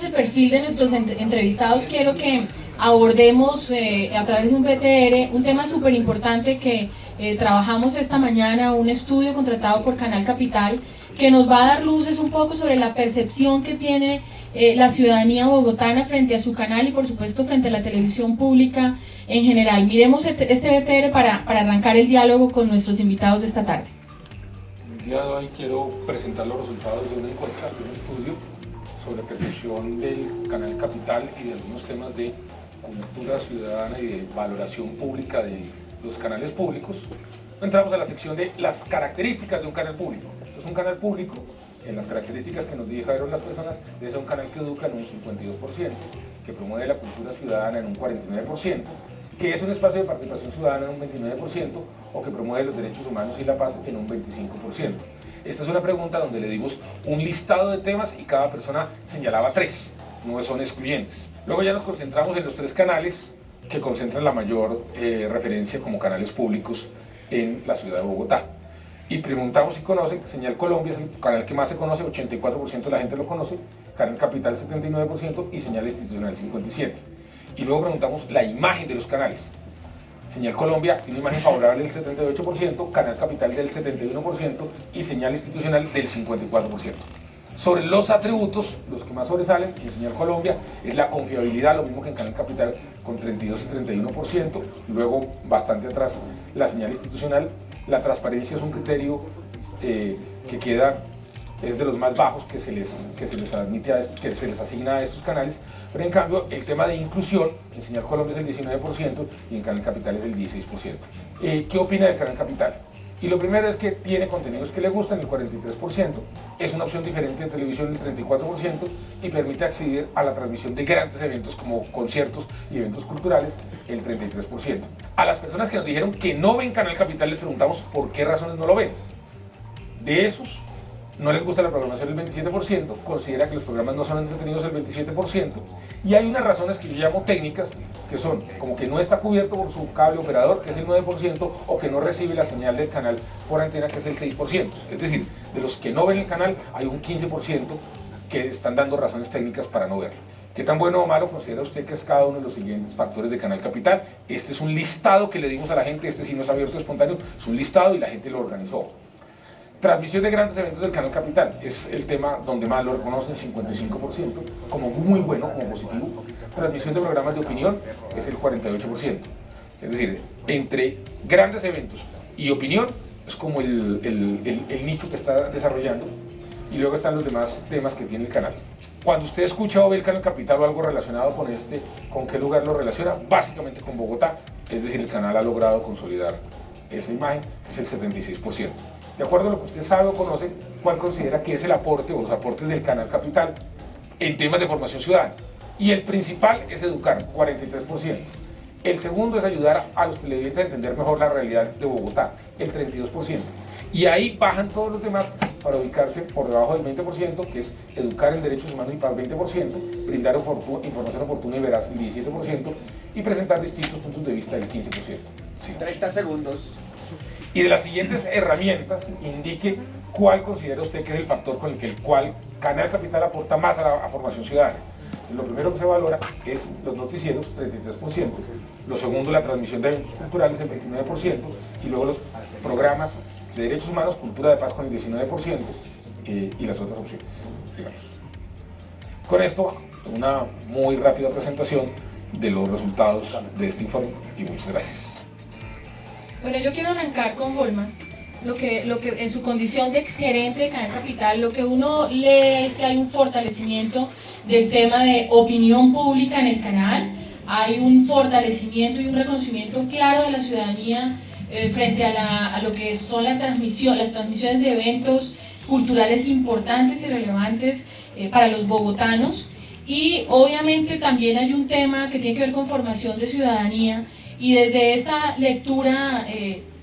el perfil de nuestros entrevistados, quiero que abordemos a través de un BTR un tema súper importante que trabajamos esta mañana, un estudio contratado por Canal Capital, que nos va a dar luces un poco sobre la percepción que tiene la ciudadanía bogotana frente a su canal y por supuesto frente a la televisión pública en general. Miremos este BTR para arrancar el diálogo con nuestros invitados de esta tarde. El día de hoy quiero presentar los resultados de una encuesta, de un estudio sobre percepción del Canal Capital y de algunos temas de cultura ciudadana y de valoración pública de los canales públicos. Entramos a la sección de las características de un canal público. Esto es un canal público, en las características que nos dijeron las personas, es un canal que educa en un 52%, que promueve la cultura ciudadana en un 49%, que es un espacio de participación ciudadana en un 29%, o que promueve los derechos humanos y la paz en un 25%. Esta es una pregunta donde le dimos un listado de temas y cada persona señalaba 3, no son excluyentes. Luego ya nos concentramos en los 3 canales que concentran la mayor referencia como canales públicos en la ciudad de Bogotá. Y preguntamos si conocen, Señal Colombia es el canal que más se conoce, 84% de la gente lo conoce, Canal Capital 79% y Señal Institucional 57%. Y luego preguntamos la imagen de los canales. Señal Colombia tiene una imagen favorable del 78%, Canal Capital del 71% y Señal Institucional del 54%. Sobre los atributos, los que más sobresalen en Señal Colombia es la confiabilidad, lo mismo que en Canal Capital con 32 y 31%, luego bastante atrás la señal institucional. La transparencia es un criterio que es de los más bajos que se les admite que se les asigna a estos canales, pero en cambio el tema de inclusión en Señal Colombia es el 19% y en Canal Capital es el 16%. ¿Qué opina del Canal Capital? Y lo primero es que tiene contenidos que le gustan, el 43%, es una opción diferente de televisión, el 34%, y permite acceder a la transmisión de grandes eventos como conciertos y eventos culturales, el 33%. A las personas que nos dijeron que no ven Canal Capital les preguntamos por qué razones no lo ven. De esos, no les gusta la programación el 27%, considera que los programas no son entretenidos el 27%, y hay unas razones que yo llamo técnicas, que son como que no está cubierto por su cable operador, que es el 9%, o que no recibe la señal del canal por antena, que es el 6%. Es decir, de los que no ven el canal, hay un 15% que están dando razones técnicas para no verlo. ¿Qué tan bueno o malo considera usted que es cada uno de los siguientes factores de Canal Capital? Este es un listado que le dimos a la gente, este sí no es abierto, espontáneo, es un listado y la gente lo organizó. Transmisión de grandes eventos del Canal Capital es el tema donde más lo reconocen, 55%, como muy bueno, como positivo. Transmisión de programas de opinión es el 48%. Es decir, entre grandes eventos y opinión es como el nicho que está desarrollando, y luego están los demás temas que tiene el canal. Cuando usted escucha o ve el Canal Capital o algo relacionado ¿con qué lugar lo relaciona? Básicamente con Bogotá, es decir, el canal ha logrado consolidar esa imagen, que es el 76%. De acuerdo a lo que usted sabe o conoce, ¿cuál considera que es el aporte o los aportes del Canal Capital en temas de formación ciudadana? Y el principal es educar, 43%. El segundo es ayudar a los televidentes a entender mejor la realidad de Bogotá, el 32%. Y ahí bajan todos los demás para ubicarse por debajo del 20%, que es educar en derechos humanos y paz, 20%, brindar información oportuna y veraz, el 17%, y presentar distintos puntos de vista, el 15%. Sí. 30 segundos. Y de las siguientes herramientas, indique cuál considera usted que es el factor con el cual Canal Capital aporta más a la formación ciudadana. Lo primero que se valora es los noticieros, 33%. Lo segundo, la transmisión de eventos culturales, el 29%. Y luego los programas de derechos humanos, cultura de paz, con el 19%. Y las otras opciones, digamos. Con esto, una muy rápida presentación de los resultados de este informe y muchas gracias. Bueno, yo quiero arrancar con Holman. Lo que en su condición de exgerente de Canal Capital, lo que uno lee es que hay un fortalecimiento del tema de opinión pública en el canal, hay un fortalecimiento y un reconocimiento claro de la ciudadanía frente a lo que son las transmisiones de eventos culturales importantes y relevantes para los bogotanos, y obviamente también hay un tema que tiene que ver con formación de ciudadanía, y desde esta lectura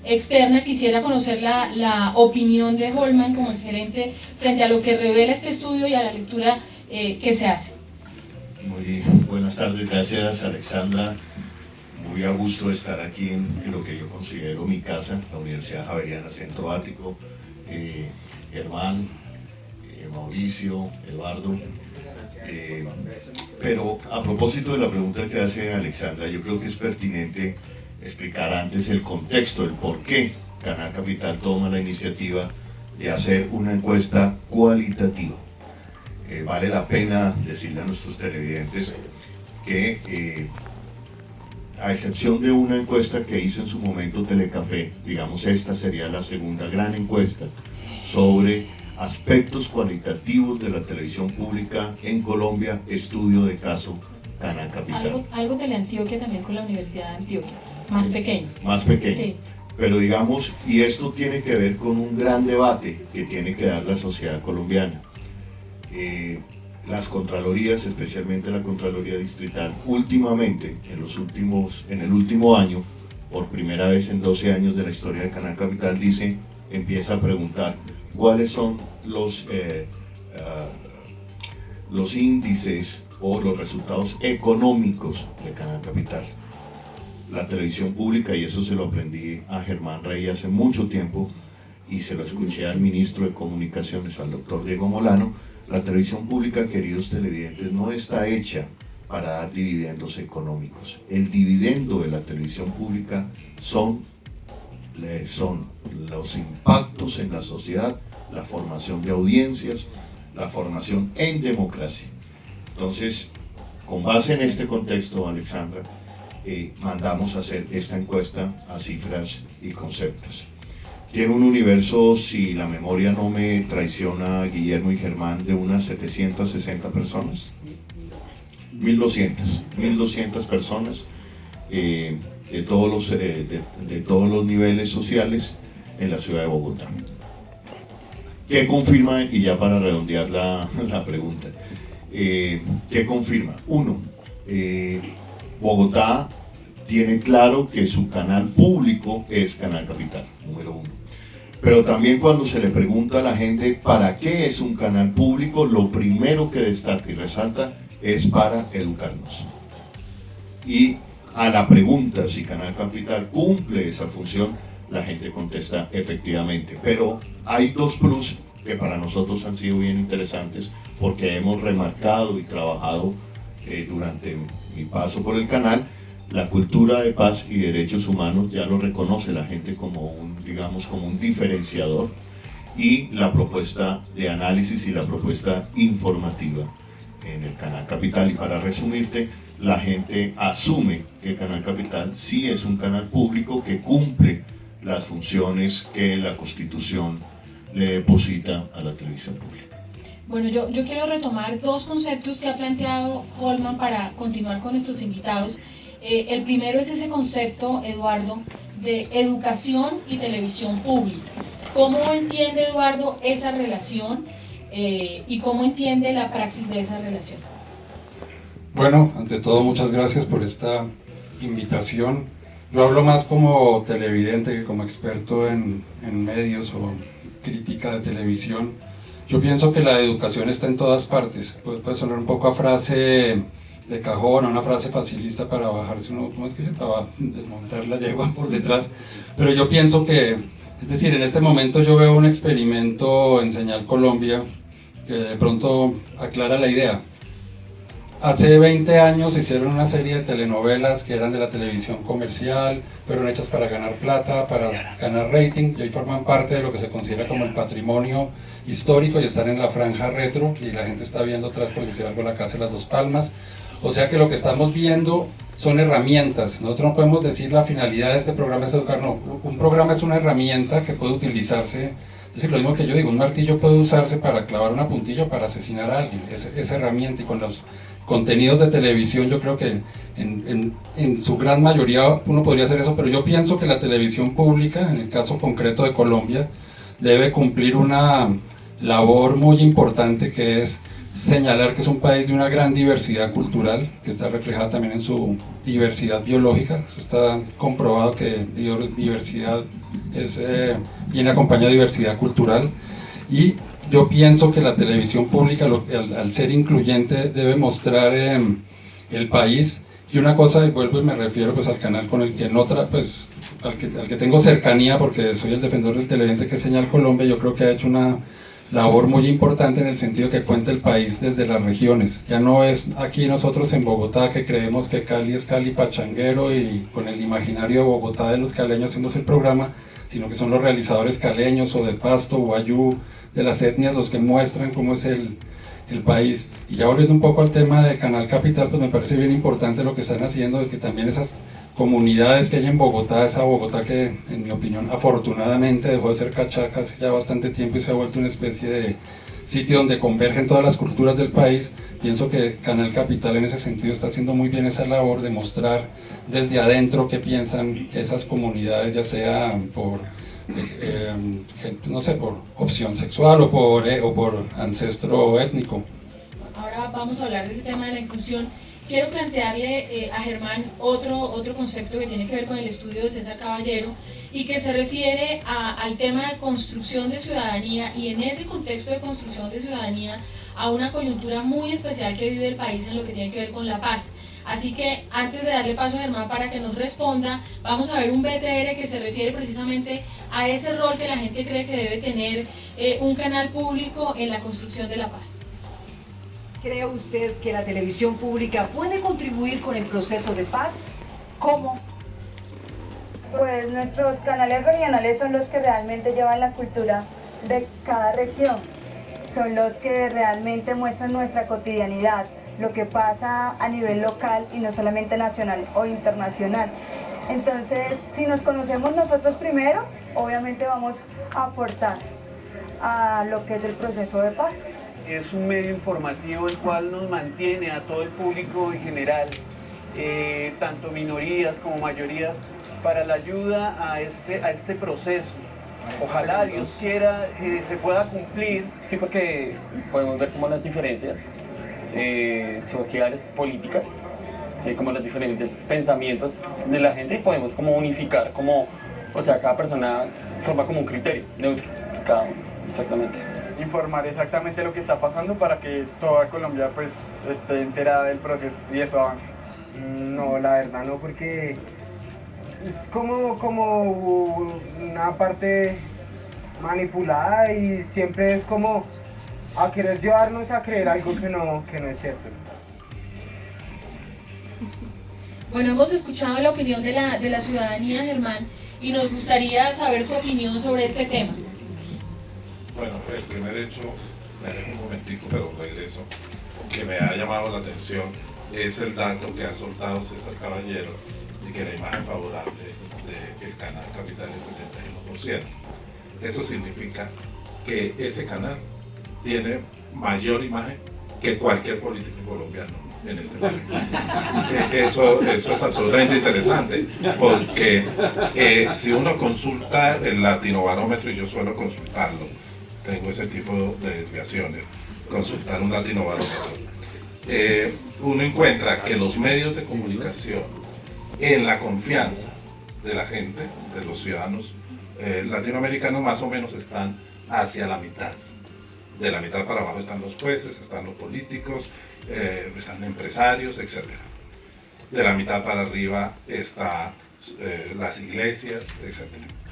externa quisiera conocer la opinión de Holman como exgerente frente a lo que revela este estudio y a la lectura que se hace. Muy buenas tardes, gracias Alexandra. Muy a gusto de estar aquí en lo que yo considero mi casa, la Universidad Javeriana Centro Ático. Germán, Mauricio, Eduardo, Pero a propósito de la pregunta que hace Alexandra, yo creo que es pertinente explicar antes el contexto, el por qué Canal Capital toma la iniciativa de hacer una encuesta cualitativa. Vale la pena decirle a nuestros televidentes que a excepción de una encuesta que hizo en su momento Telecafé, digamos esta sería la segunda gran encuesta sobre aspectos cualitativos de la televisión pública en Colombia, estudio de caso Canal Capital. Algo Teleantioquia también con la Universidad de Antioquia, más pequeño. Más pequeño. Sí. Pero digamos, y esto tiene que ver con un gran debate que tiene que dar la sociedad colombiana. Las contralorías, especialmente la Contraloría Distrital, últimamente, en el último año, por primera vez en 12 años de la historia de Canal Capital, empieza a preguntar cuáles son los índices o los resultados económicos de Canal Capital. La televisión pública, y eso se lo aprendí a Germán Rey hace mucho tiempo, y se lo escuché al ministro de Comunicaciones, al doctor Diego Molano, la televisión pública, queridos televidentes, no está hecha para dar dividendos económicos. El dividendo de la televisión pública son los impactos en la sociedad, la formación de audiencias, la formación en democracia. Entonces, con base en este contexto, Alexandra, mandamos a hacer esta encuesta a cifras y conceptos. Tiene un universo, si la memoria no me traiciona, Guillermo y Germán, de unas 760 personas. 1200 personas de todos los niveles sociales en la ciudad de Bogotá. ¿Qué confirma? Y ya para redondear la pregunta, ¿qué confirma? Uno, Bogotá tiene claro que su canal público es Canal Capital, número uno. Pero también cuando se le pregunta a la gente para qué es un canal público, lo primero que destaca y resalta es para educarnos. Y a la pregunta si Canal Capital cumple esa función, la gente contesta efectivamente. Pero hay dos plus que para nosotros han sido bien interesantes porque hemos remarcado y trabajado durante mi paso por el canal. La cultura de paz y derechos humanos ya lo reconoce la gente como un diferenciador, y la propuesta de análisis y la propuesta informativa en el Canal Capital. Y para resumirte, la gente asume que Canal Capital sí es un canal público que cumple las funciones que la Constitución le deposita a la televisión pública. Bueno, yo quiero retomar dos conceptos que ha planteado Holman para continuar con nuestros invitados. El primero es ese concepto, Eduardo, de educación y televisión pública. ¿Cómo entiende Eduardo esa relación y cómo entiende la praxis de esa relación? Bueno, ante todo, muchas gracias por esta invitación. Yo hablo más como televidente que como experto en medios o crítica de televisión. Yo pienso que la educación está en todas partes. Puede sonar un poco a frase de cajón, una frase facilista para bajarse uno, ¿cómo es que se para desmontar la yegua por detrás? Pero yo pienso que, es decir, en este momento yo veo un experimento en Señal Colombia que de pronto aclara la idea. Hace 20 años se hicieron una serie de telenovelas que eran de la televisión comercial, fueron hechas para ganar plata, para ganar rating, y hoy forman parte de lo que se considera como el patrimonio histórico y están en la franja retro, y la gente está viendo atrás, por decir algo, La Casa de las Dos Palmas. O sea que lo que estamos viendo son herramientas. Nosotros no podemos decir la finalidad de este programa es educar, no. Un programa es una herramienta que puede utilizarse. Es decir, lo mismo que yo digo, un martillo puede usarse para clavar una puntilla o para asesinar a alguien. Esa herramienta, y con los contenidos de televisión yo creo que en su gran mayoría uno podría hacer eso, pero yo pienso que la televisión pública, en el caso concreto de Colombia, debe cumplir una labor muy importante, que es señalar que es un país de una gran diversidad cultural, que está reflejada también en su diversidad biológica. Eso está comprobado, que diversidad viene acompañada de diversidad cultural. Y yo pienso que la televisión pública, al ser incluyente, debe mostrar el país. Y una cosa, y vuelvo y me refiero pues al canal con el que al que tengo cercanía, porque soy el defensor del televidente, que es Señal Colombia. Yo creo que ha hecho una labor muy importante en el sentido que cuenta el país desde las regiones. Ya no es aquí nosotros en Bogotá que creemos que Cali es Cali pachanguero y con el imaginario de Bogotá de los caleños hacemos el programa, sino que son los realizadores caleños o de Pasto, Guayú, de las etnias los que muestran cómo es el país. Y ya volviendo un poco al tema de Canal Capital, pues me parece bien importante lo que están haciendo, de que también esas comunidades que hay en Bogotá, esa Bogotá que en mi opinión afortunadamente dejó de ser cachaca hace ya bastante tiempo y se ha vuelto una especie de sitio donde convergen todas las culturas del país, pienso que Canal Capital en ese sentido está haciendo muy bien esa labor de mostrar desde adentro qué piensan esas comunidades, ya sea por no sé, por opción sexual o por ancestro étnico. Ahora vamos a hablar de ese tema de la inclusión. Quiero plantearle a Germán otro concepto que tiene que ver con el estudio de César Caballero y que se refiere al tema de construcción de ciudadanía, y en ese contexto de construcción de ciudadanía a una coyuntura muy especial que vive el país en lo que tiene que ver con la paz. Así que antes de darle paso a Germán para que nos responda, vamos a ver un BTR que se refiere precisamente a ese rol que la gente cree que debe tener un canal público en la construcción de la paz. ¿Cree usted que la televisión pública puede contribuir con el proceso de paz? ¿Cómo? Pues nuestros canales regionales son los que realmente llevan la cultura de cada región, son los que realmente muestran nuestra cotidianidad, lo que pasa a nivel local y no solamente nacional o internacional. Entonces, si nos conocemos nosotros primero, obviamente vamos a aportar a lo que es el proceso de paz. Es un medio informativo el cual nos mantiene a todo el público en general, tanto minorías como mayorías, para la ayuda a este proceso. Ojalá Dios quiera se pueda cumplir. Sí, porque podemos ver como las diferencias sociales, políticas, como los diferentes pensamientos de la gente, y podemos como unificar, como, o sea, cada persona forma como un criterio neutro, cada uno, exactamente. Informar exactamente lo que está pasando para que toda Colombia pues esté enterada del proceso y eso avance. No, la verdad no, porque es como una parte manipulada y siempre es como a querer llevarnos a creer algo que no es cierto. Bueno, hemos escuchado la opinión de la ciudadanía, Germán, y nos gustaría saber su opinión sobre este tema. Bueno, el primer hecho, me dejo un momentico, pero regreso, que me ha llamado la atención es el dato que ha soltado César Caballero de que la imagen favorable del canal Capital es 71%. Eso significa que ese canal tiene mayor imagen que cualquier político colombiano en este momento. Eso es absolutamente interesante, porque si uno consulta el latinobarómetro, y yo suelo consultarlo, tengo ese tipo de desviaciones, consultar un latinobarómetro, uno encuentra que los medios de comunicación, en la confianza de la gente, de los ciudadanos latinoamericanos, más o menos están hacia la mitad. De la mitad para abajo están los jueces, están los políticos, están empresarios, etc. De la mitad para arriba están las iglesias, etc.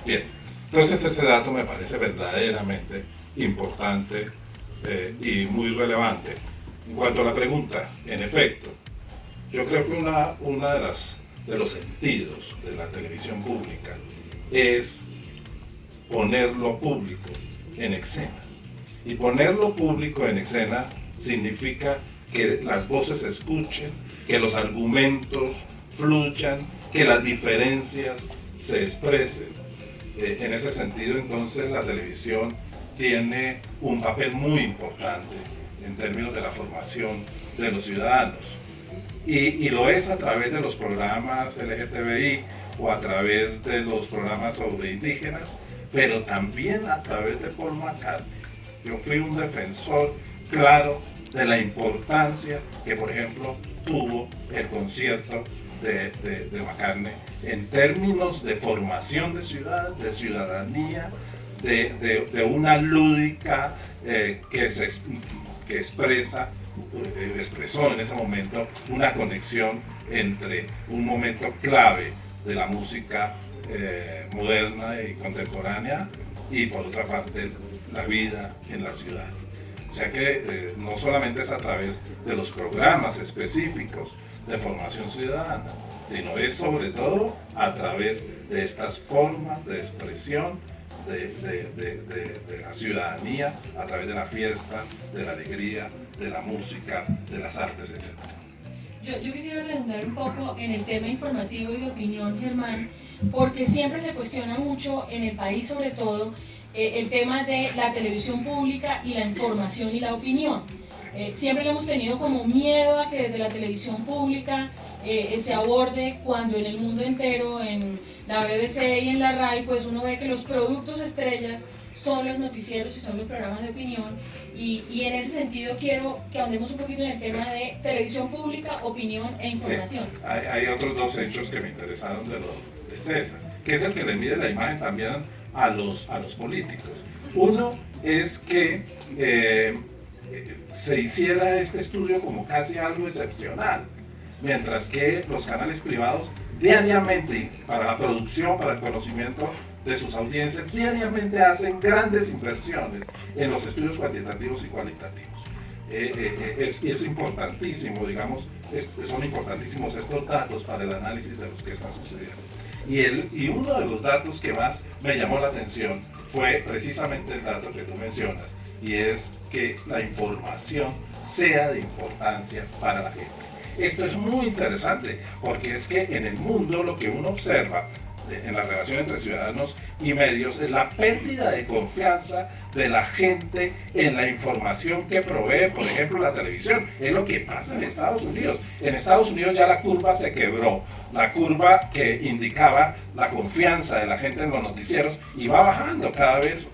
Bien, entonces ese dato me parece verdaderamente importante y muy relevante. En cuanto a la pregunta, en efecto, yo creo que una de los sentidos de la televisión pública es ponerlo público en escena. Y ponerlo público en escena significa que las voces se escuchen, que los argumentos fluyan, que las diferencias se expresen. En ese sentido, entonces, la televisión tiene un papel muy importante en términos de la formación de los ciudadanos. Y lo es a través de los programas LGTBI o a través de los programas sobre indígenas, pero también a través de Paul McCartney. Yo fui un defensor claro de la importancia que, por ejemplo, tuvo el concierto de McCartney en términos de formación de ciudad, de ciudadanía, de una lúdica que expresó en ese momento una conexión entre un momento clave de la música moderna y contemporánea y por otra parte la vida en la ciudad. O sea que no solamente es a través de los programas específicos de formación ciudadana, sino es sobre todo a través de estas formas de expresión de la ciudadanía, a través de la fiesta, de la alegría, de la música, de las artes, etc. Yo quisiera redundar un poco en el tema informativo y de opinión, Germán, porque siempre se cuestiona mucho en el país, sobre todo, el tema de la televisión pública y la información y la opinión. Siempre le hemos tenido como miedo a que desde la televisión pública se aborde, cuando en el mundo entero, en la BBC y en la RAI, pues uno ve que los productos estrellas son los noticieros y son los programas de opinión, y en ese sentido quiero que ahondemos un poquito en el tema de televisión pública, opinión e información. Sí. Hay otros dos hechos que me interesaron de César, que es el que le mide la imagen también a los políticos. Uno es que se hiciera este estudio como casi algo excepcional, mientras que los canales privados diariamente, para la producción, para el conocimiento de sus audiencias, diariamente hacen grandes inversiones en los estudios cuantitativos y cualitativos. Es importantísimo, digamos, son importantísimos estos datos para el análisis de lo que está sucediendo. Y uno de los datos que más me llamó la atención fue precisamente el dato que tú mencionas, y es que la información sea de importancia para la gente. Esto es muy interesante, porque es que en el mundo lo que uno observa en la relación entre ciudadanos y medios es la pérdida de confianza de la gente en la información que provee, por ejemplo, la televisión. Es lo que pasa en Estados Unidos. En Estados Unidos ya la curva se quebró, la curva que indicaba la confianza de la gente en los noticieros, y va bajando cada vez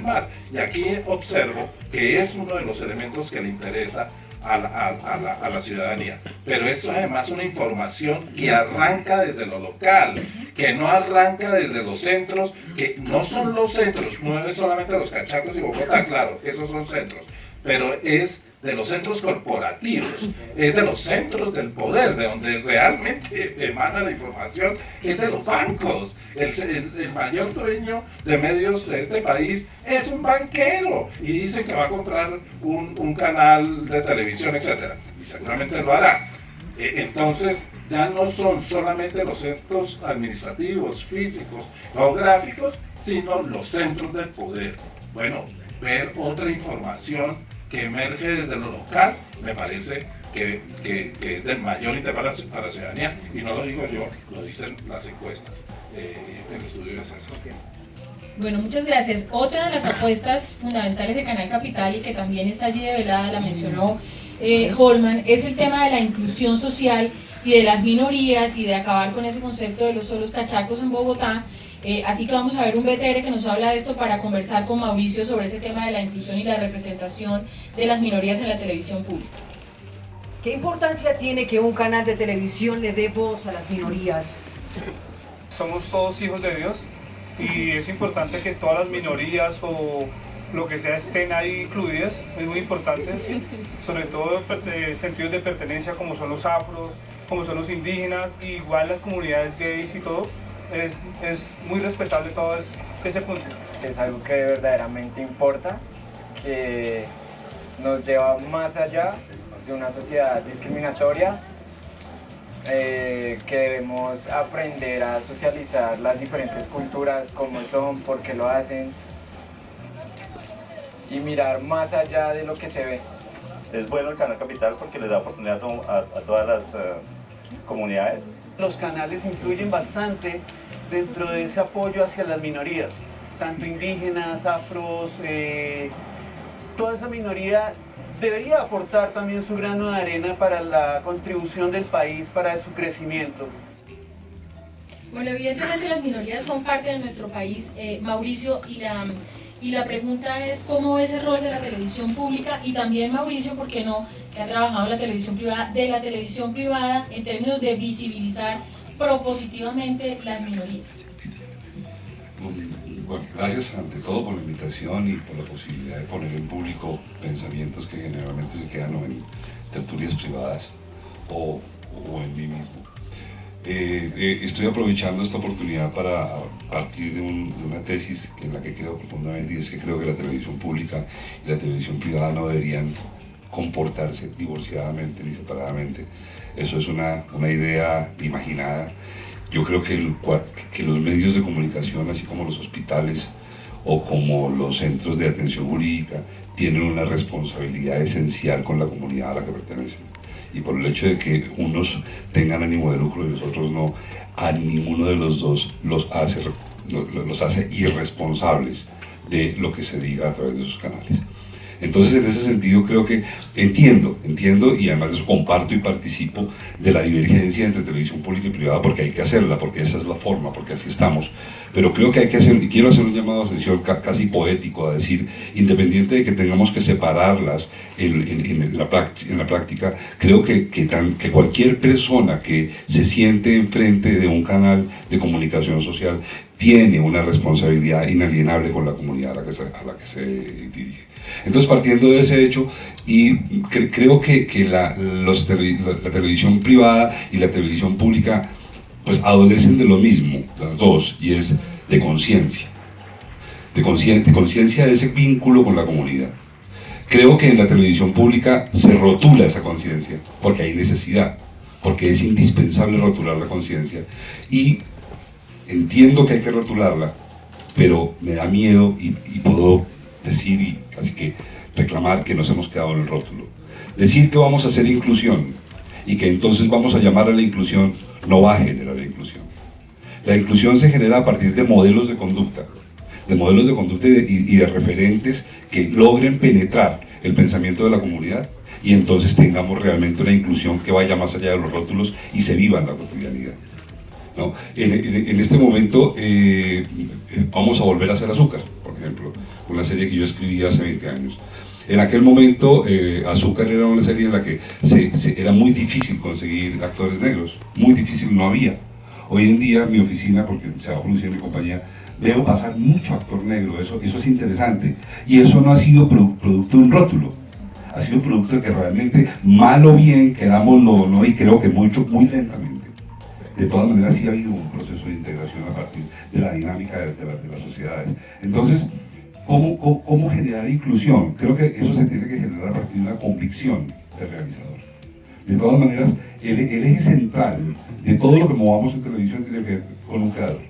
más. Y aquí observo que es uno de los elementos que le interesa a la ciudadanía, pero eso es además una información que arranca desde lo local, que no arranca desde los centros, que no son los centros, no es solamente los Cachacos y Bogotá, claro, esos son centros, pero es de los centros corporativos, es de los centros del poder, de donde realmente emana la información, es de los bancos. El mayor dueño de medios de este país es un banquero y dice que va a comprar un canal de televisión, etc. Y seguramente lo hará. Entonces ya no son solamente los centros administrativos, físicos, geográficos, sino los centros del poder. Bueno, ver otra información que emerge desde lo local, me parece que es del mayor interés para la ciudadanía, y no lo digo yo, lo dicen las encuestas, el estudio de César. Bueno, muchas gracias. Otra de las apuestas fundamentales de Canal Capital, y que también está allí develada, la mencionó Holman, es el tema de la inclusión social y de las minorías, y de acabar con ese concepto de los solos cachacos en Bogotá. Así que vamos a ver un VTR que nos habla de esto para conversar con Mauricio sobre ese tema de la inclusión y la representación de las minorías en la televisión pública. ¿Qué importancia tiene que un canal de televisión le dé voz a las minorías? Somos todos hijos de Dios y es importante que todas las minorías o lo que sea estén ahí incluidas, es muy importante, ¿sí? Sobre todo sentidos de pertenencia como son los afros, como son los indígenas, y igual las comunidades gays y todo. Es muy respetable todo ese punto. Es algo que verdaderamente importa, que nos lleva más allá de una sociedad discriminatoria, que debemos aprender a socializar las diferentes culturas, cómo son, por qué lo hacen, y mirar más allá de lo que se ve. Es bueno el Canal Capital porque le da oportunidad a todas las comunidades. Los canales influyen bastante dentro de ese apoyo hacia las minorías, tanto indígenas, afros, toda esa minoría debería aportar también su grano de arena para la contribución del país, para su crecimiento. Bueno, evidentemente las minorías son parte de nuestro país, Mauricio, y la pregunta es cómo es el rol de la televisión pública, y también Mauricio, ¿por qué no?, que ha trabajado en la televisión privada, en términos de visibilizar propositivamente las minorías. Bueno, gracias ante todo por la invitación y por la posibilidad de poner en público pensamientos que generalmente se quedan o en tertulias privadas o en mí mismo. Estoy aprovechando esta oportunidad para partir de una tesis en la que creo profundamente, y es que creo que la televisión pública y la televisión privada no deberían comportarse divorciadamente ni separadamente. Eso es una idea imaginada. Yo creo que los medios de comunicación, así como los hospitales o como los centros de atención jurídica, tienen una responsabilidad esencial con la comunidad a la que pertenecen. Y por el hecho de que unos tengan ánimo de lucro y los otros no, a ninguno de los dos los hace irresponsables de lo que se diga a través de sus canales. Entonces, en ese sentido, creo que entiendo, y además de eso comparto y participo de la divergencia entre televisión pública y privada, porque hay que hacerla, porque esa es la forma, porque así estamos. Pero creo que hay que hacer, y quiero hacer un llamado de atención casi poético, a decir, independiente de que tengamos que separarlas en la práctica, creo que cualquier persona que se siente enfrente de un canal de comunicación social tiene una responsabilidad inalienable con la comunidad a la que se dirige. Entonces, partiendo de ese hecho, y creo que la televisión privada y la televisión pública pues adolecen de lo mismo, las dos, y es de conciencia de ese vínculo con la comunidad. Creo que en la televisión pública se rotula esa conciencia, porque hay necesidad, porque es indispensable rotular la conciencia, y entiendo que hay que rotularla, pero me da miedo y puedo decir y casi que reclamar que nos hemos quedado en el rótulo. Decir que vamos a hacer inclusión y que entonces vamos a llamar a la inclusión no va a generar la inclusión. La inclusión se genera a partir de modelos de conducta y de referentes que logren penetrar el pensamiento de la comunidad y entonces tengamos realmente una inclusión que vaya más allá de los rótulos y se viva en la cotidianidad, ¿no? En este momento vamos a volver a hacer Azúcar, por ejemplo, una serie que yo escribí hace 20 años. En aquel momento Azúcar era una serie en la que era muy difícil conseguir actores negros, muy difícil, no había. Hoy en día mi oficina, porque se va a producir en mi compañía, veo pasar mucho actor negro, eso es interesante, y eso no ha sido producto de un rótulo, ha sido producto de que realmente, mal o bien, querámoslo o no, y creo que muy lentamente, de todas maneras sí ha habido un proceso de integración a partir de la dinámica de las sociedades. Entonces, ¿cómo generar inclusión? Creo que eso se tiene que generar a partir de una convicción del realizador. De todas maneras, el eje central de todo lo que movamos en televisión tiene que ver con un creador.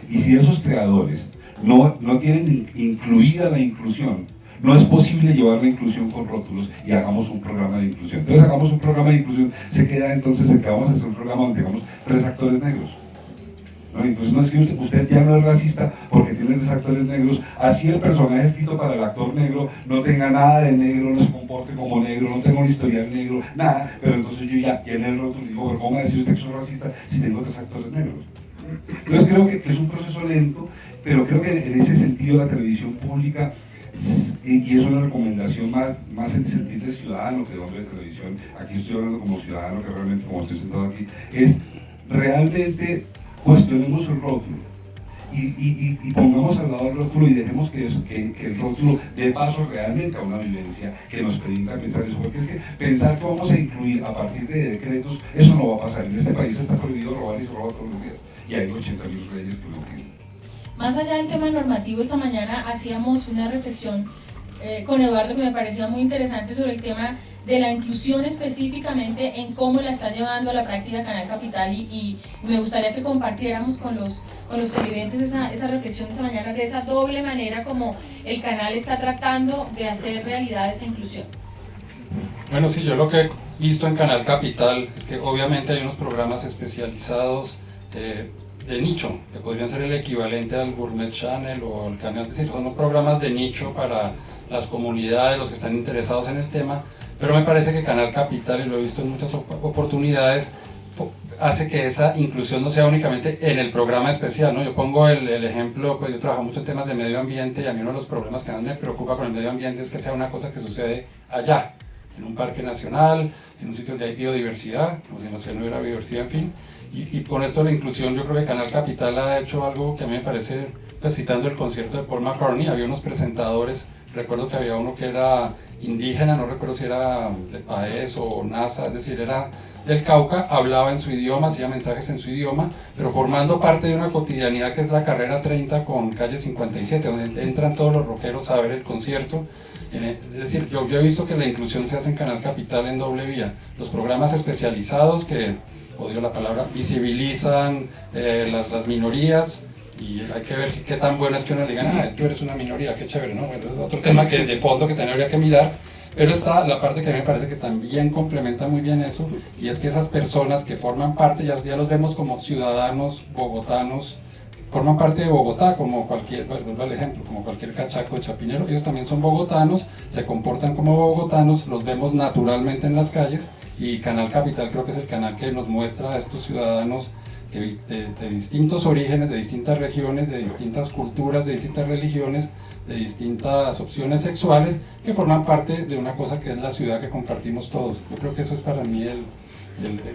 Y si esos creadores no tienen incluida la inclusión, no es posible llevar la inclusión con rótulos y hagamos un programa de inclusión. Entonces hagamos un programa de inclusión, entonces vamos a hacer un programa donde tengamos 3 actores negros, ¿no? Entonces no es que usted ya no es racista porque tiene 3 actores negros, así el personaje escrito para el actor negro no tenga nada de negro, no se comporte como negro, no tenga un historial negro, nada, pero entonces yo ya en el rótulo digo, pero ¿cómo va a decir usted que soy racista si tengo 3 actores negros? Entonces creo que es un proceso lento, pero creo que en ese sentido la televisión pública, y es una recomendación más en sentir de ciudadano que de hombre de televisión, aquí estoy hablando como ciudadano, que realmente como estoy sentado aquí, es realmente cuestionemos el rótulo y pongamos al lado el rótulo y dejemos que el rótulo dé paso realmente a una vivencia que nos permita pensar eso, porque es que pensar que vamos a incluir a partir de decretos, eso no va a pasar. En este país está prohibido robar y se roba todos los días, y hay 80.000 leyes que lo impiden. Más allá del tema normativo, esta mañana hacíamos una reflexión con Eduardo que me parecía muy interesante sobre el tema de la inclusión específicamente en cómo la está llevando a la práctica Canal Capital y me gustaría que compartiéramos con los televidentes esa reflexión de esta mañana, de esa doble manera como el canal está tratando de hacer realidad esa inclusión. Bueno, sí, yo lo que he visto en Canal Capital es que obviamente hay unos programas especializados de nicho, que podrían ser el equivalente al Gourmet Channel o al canal de cine, son programas de nicho para las comunidades, los que están interesados en el tema, pero me parece que Canal Capital, y lo he visto en muchas oportunidades, hace que esa inclusión no sea únicamente en el programa especial, ¿no? Yo pongo el ejemplo, pues yo trabajo mucho en temas de medio ambiente y a mí uno de los problemas que más me preocupa con el medio ambiente es que sea una cosa que sucede allá, en un parque nacional, en un sitio donde hay biodiversidad, como si en la ciudad no hubiera biodiversidad, en fin. Y con esto de la inclusión, yo creo que Canal Capital ha hecho algo que a mí me parece, pues citando el concierto de Paul McCartney, había unos presentadores, recuerdo que había uno que era indígena, no recuerdo si era de Paez o NASA, es decir, era del Cauca, hablaba en su idioma, hacía mensajes en su idioma, pero formando parte de una cotidianidad que es la carrera 30 con calle 57, donde entran todos los rockeros a ver el concierto. Es decir, yo he visto que la inclusión se hace en Canal Capital en doble vía. Los programas especializados que, odio la palabra, visibilizan las minorías, y hay que ver qué tan bueno es que uno le digan, tú eres una minoría, qué chévere, ¿no? Bueno, es otro tema que de fondo que también habría que mirar, pero está la parte que a mí me parece que también complementa muy bien eso, y es que esas personas que forman parte, ya los vemos como ciudadanos bogotanos, forman parte de Bogotá, como cualquier, vuelvo al ejemplo, como cualquier cachaco de Chapinero, ellos también son bogotanos, se comportan como bogotanos, los vemos naturalmente en las calles, y Canal Capital creo que es el canal que nos muestra a estos ciudadanos de distintos orígenes, de distintas regiones, de distintas culturas, de distintas religiones, de distintas opciones sexuales, que forman parte de una cosa que es la ciudad que compartimos todos. Yo creo que eso es para mí el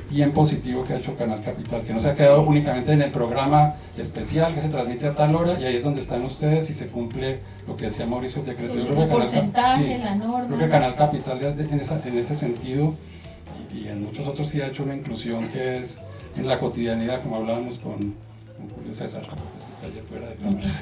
bien positivo que ha hecho Canal Capital, que no se ha quedado únicamente en el programa especial que se transmite a tal hora, y ahí es donde están ustedes y se cumple lo que decía Mauricio, el decreto. Sí, el porcentaje, la norma. Creo que Canal Capital en ese sentido, y en muchos otros sí ha hecho una inclusión que es en la cotidianidad, como hablábamos con Julio César, que está allá fuera de cámaras.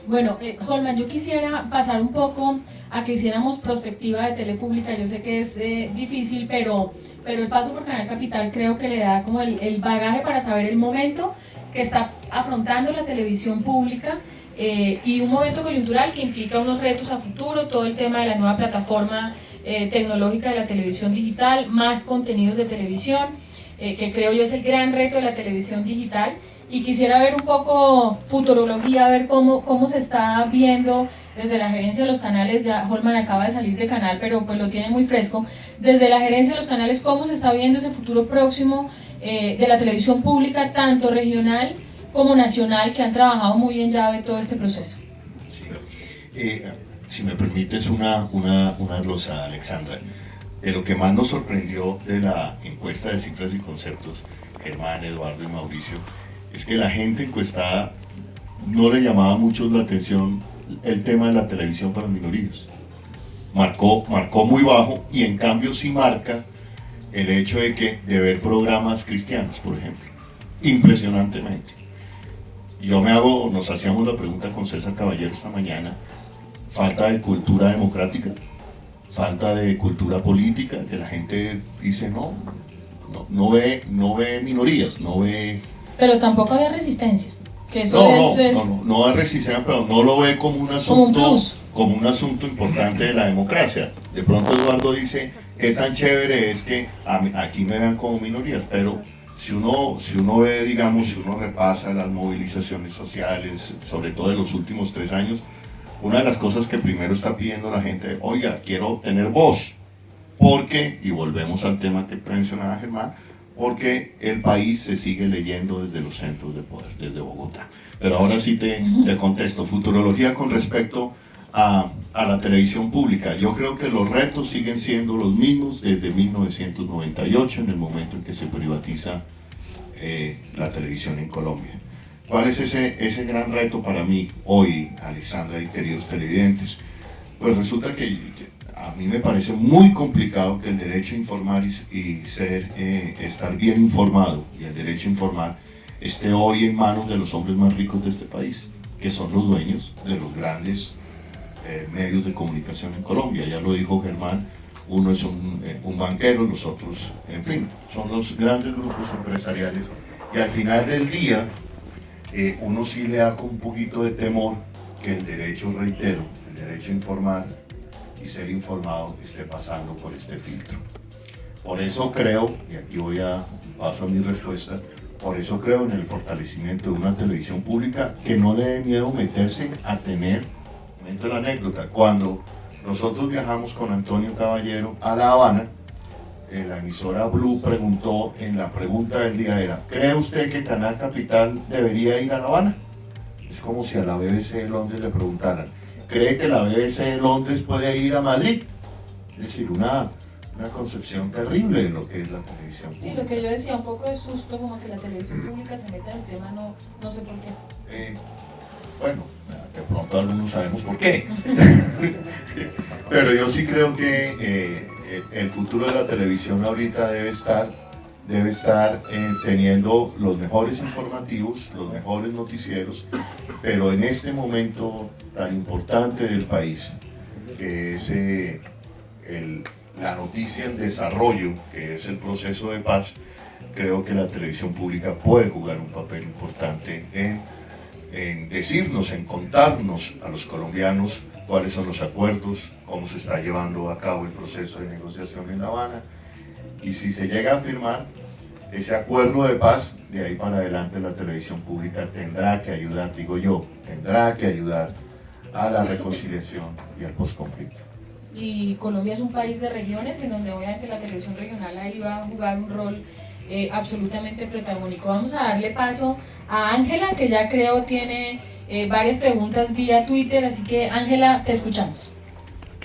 Bueno, Holman, yo quisiera pasar un poco a que hiciéramos prospectiva de Telepública. Yo sé que es difícil, pero el paso por Canal Capital creo que le da como el bagaje para saber el momento que está afrontando la televisión pública, y un momento coyuntural que implica unos retos a futuro, todo el tema de la nueva plataforma tecnológica de la televisión digital, más contenidos de televisión, que creo yo es el gran reto de la televisión digital. Y quisiera ver un poco futurología, ver cómo se está viendo desde la gerencia de los canales. Ya Holman acaba de salir de Canal, pero pues lo tiene muy fresco. Desde la gerencia de los canales, ¿cómo se está viendo ese futuro próximo de la televisión pública, tanto regional como nacional, que han trabajado muy en llave todo este proceso? Sí. Si me permites una glosa, Alexandra. De lo que más nos sorprendió de la encuesta de cifras y conceptos, Germán, Eduardo y Mauricio, es que la gente encuestada no le llamaba mucho la atención el tema de la televisión para minorías. Marcó muy bajo, y en cambio sí marca el hecho de ver programas cristianos, por ejemplo, impresionantemente. Nos hacíamos la pregunta con César Caballero esta mañana: falta de cultura democrática, falta de cultura política, que la gente dice no ve minorías, no ve... Pero tampoco había resistencia, que eso no hay resistencia, pero no lo ve como un asunto importante de la democracia. De pronto Eduardo dice, qué tan chévere es que aquí me vean como minorías, pero si uno ve, digamos, si uno repasa las movilizaciones sociales, sobre todo de los últimos 3 años, una de las cosas que primero está pidiendo la gente, oiga, quiero tener voz, porque, y volvemos al tema que mencionaba Germán, porque el país se sigue leyendo desde los centros de poder, desde Bogotá. Pero ahora sí te contesto, futurología con respecto a la televisión pública. Yo creo que los retos siguen siendo los mismos desde 1998, en el momento en que se privatiza la televisión en Colombia. ¿Cuál es ese gran reto para mí hoy, Alexandra y queridos televidentes? Pues resulta que a mí me parece muy complicado que el derecho a informar y estar bien informado, y el derecho a informar esté hoy en manos de los hombres más ricos de este país, que son los dueños de los grandes medios de comunicación en Colombia. Ya lo dijo Germán, uno es un banquero, los otros, en fin, son los grandes grupos empresariales, y al final del día uno sí le da con un poquito de temor que el derecho, reitero, el derecho a informar y ser informado esté pasando por este filtro. Por eso creo, y aquí paso a mi respuesta, por eso creo en el fortalecimiento de una televisión pública que no le dé miedo meterse a tener, comento la anécdota, cuando nosotros viajamos con Antonio Caballero a La Habana, la emisora Blue preguntó, en la pregunta del día era, ¿cree usted que Canal Capital debería ir a La Habana? Es como si a la BBC de Londres le preguntaran, ¿cree que la BBC de Londres puede ir a Madrid? Es decir, una concepción terrible de lo que es la televisión pública. Sí, lo que yo decía, un poco de susto, como que la televisión pública se meta en el tema, no sé por qué. Bueno, De pronto algunos sabemos por qué. Pero yo sí creo que el futuro de la televisión ahorita debe estar teniendo los mejores informativos, los mejores noticieros, pero en este momento tan importante del país, que es la noticia en desarrollo, que es el proceso de paz, creo que la televisión pública puede jugar un papel importante en decirnos, en contarnos a los colombianos cuáles son los acuerdos, cómo se está llevando a cabo el proceso de negociación en La Habana, y si se llega a firmar ese acuerdo de paz, de ahí para adelante la televisión pública tendrá que ayudar, digo yo, tendrá que ayudar a la reconciliación y al posconflicto. Y Colombia es un país de regiones en donde obviamente la televisión regional ahí va a jugar un rol absolutamente protagónico. Vamos a darle paso a Ángela, que ya creo tiene varias preguntas vía Twitter, así que Ángela, te escuchamos.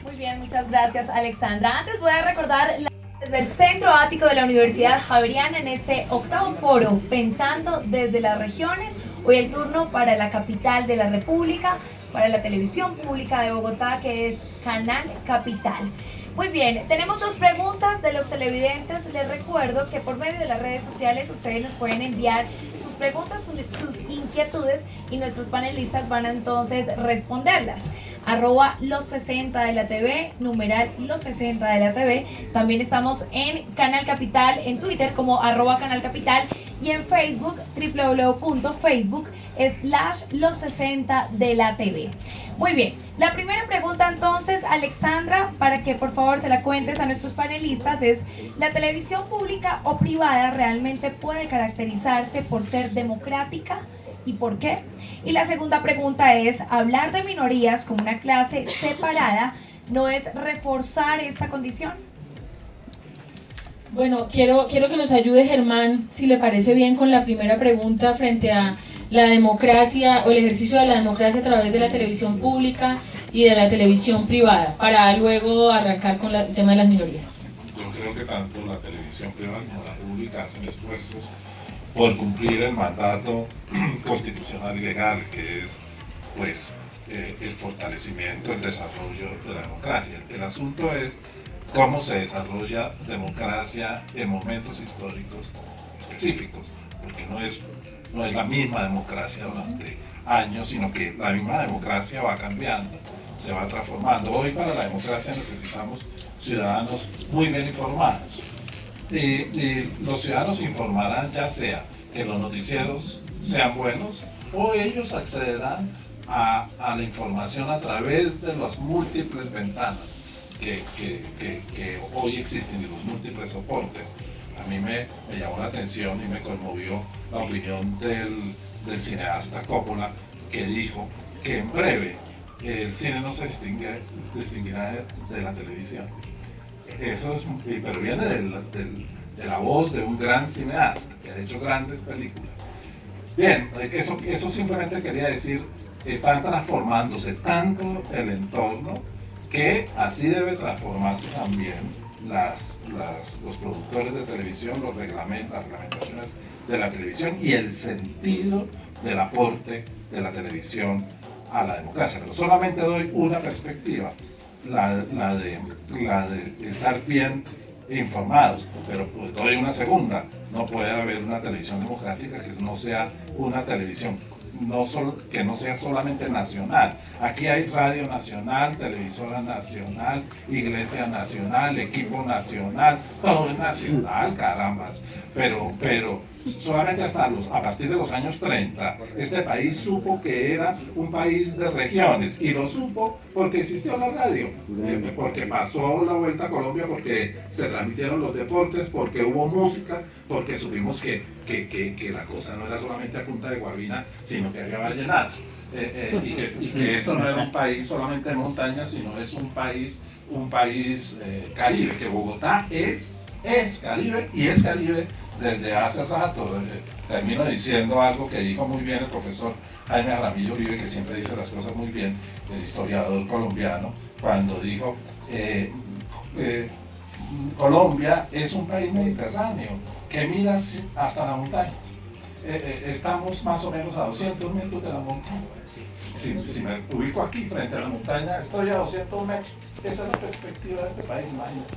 Muy bien, muchas gracias, Alexandra. Antes voy a recordar desde el Centro Ático de la Universidad Javeriana en este 8º foro, Pensando desde las regiones. Hoy el turno para la capital de la República, para la televisión pública de Bogotá, que es Canal Capital. Muy bien, tenemos 2 preguntas de los televidentes. Les recuerdo que por medio de las redes sociales ustedes nos pueden enviar sus preguntas, sus inquietudes, y nuestros panelistas van a entonces responderlas. @los60 de la TV, numeral los60 de la TV. También estamos en Canal Capital, en Twitter como @Canal Capital, y en Facebook www.facebook/los60 de la TV. Muy bien, la primera pregunta entonces, Alexandra, para que por favor se la cuentes a nuestros panelistas, es: ¿la televisión pública o privada realmente puede caracterizarse por ser democrática? ¿Y por qué? Y la segunda pregunta es: ¿hablar de minorías como una clase separada no es reforzar esta condición? Bueno, quiero que nos ayude Germán, si le parece bien, con la primera pregunta frente a la democracia o el ejercicio de la democracia a través de la televisión pública y de la televisión privada, para luego arrancar con el tema de las minorías. Yo creo que tanto la televisión privada como la pública hacen esfuerzos por cumplir el mandato constitucional y legal, que es pues el fortalecimiento, el desarrollo de la democracia. El asunto es cómo se desarrolla democracia en momentos históricos específicos, porque no es la misma democracia durante años, sino que la misma democracia va cambiando, se va transformando. Hoy para la democracia necesitamos ciudadanos muy bien informados. Los ciudadanos se informarán ya sea que los noticieros sean buenos, o ellos accederán a la información a través de las múltiples ventanas que hoy existen y los múltiples soportes. A mí me llamó la atención y me conmovió la opinión del cineasta Coppola, que dijo que en breve el cine no se distinguirá de la televisión. Eso es, pero viene de la voz de un gran cineasta que ha hecho grandes películas. Bien, eso simplemente quería decir, están transformándose tanto el entorno que así debe transformarse también los productores de televisión, las reglamentaciones de la televisión y el sentido del aporte de la televisión a la democracia. Pero solamente doy una perspectiva, la de estar bien informados, pero pues doy una segunda. No puede haber una televisión democrática que no sea una televisión que no sea solamente nacional. Aquí hay radio nacional, televisora nacional, iglesia nacional, equipo nacional, todo es nacional, carambas. Pero solamente a partir de los años 30, este país supo que era un país de regiones, y lo supo porque existió la radio, porque pasó la Vuelta a Colombia, porque se transmitieron los deportes, porque hubo música, porque supimos que la cosa no era solamente a punta de guabina, sino que había vallenato, y que esto no era un país solamente de montañas, sino es un país caribe, que Bogotá es Caribe, y es Caribe desde hace rato. Termino diciendo algo que dijo muy bien el profesor Jaime Jaramillo Uribe, que siempre dice las cosas muy bien, el historiador colombiano, cuando dijo Colombia es un país mediterráneo que mira hasta las montañas. estamos más o menos a 200 metros de la montaña. Si me ubico aquí frente a la montaña, estoy a 200 metros. Esa es la perspectiva de este país, imagínense.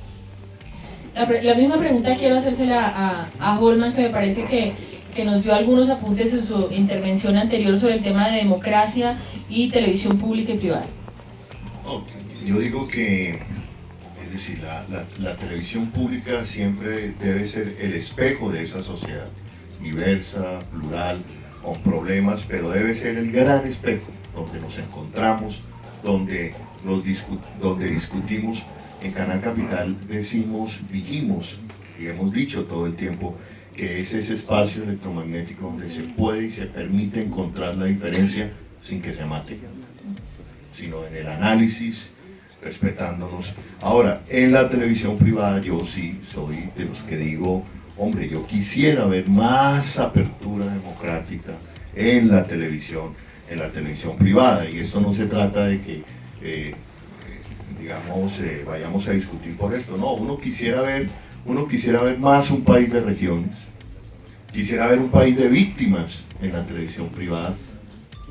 La misma pregunta quiero hacérsela a Holman, que me parece que nos dio algunos apuntes en su intervención anterior sobre el tema de democracia y televisión pública y privada. Yo digo que, es decir, la televisión pública siempre debe ser el espejo de esa sociedad, diversa, plural, con problemas, pero debe ser el gran espejo donde nos encontramos, donde discutimos. En Canal Capital dijimos y hemos dicho todo el tiempo que es ese espacio electromagnético donde se puede y se permite encontrar la diferencia sin que se mate, sino en el análisis, respetándonos. Ahora, en la televisión privada yo sí soy de los que digo, hombre, yo quisiera ver más apertura democrática en la televisión privada, y esto no se trata de que vayamos a discutir por esto, no, uno quisiera ver más un país de regiones, quisiera ver un país de víctimas en la televisión privada.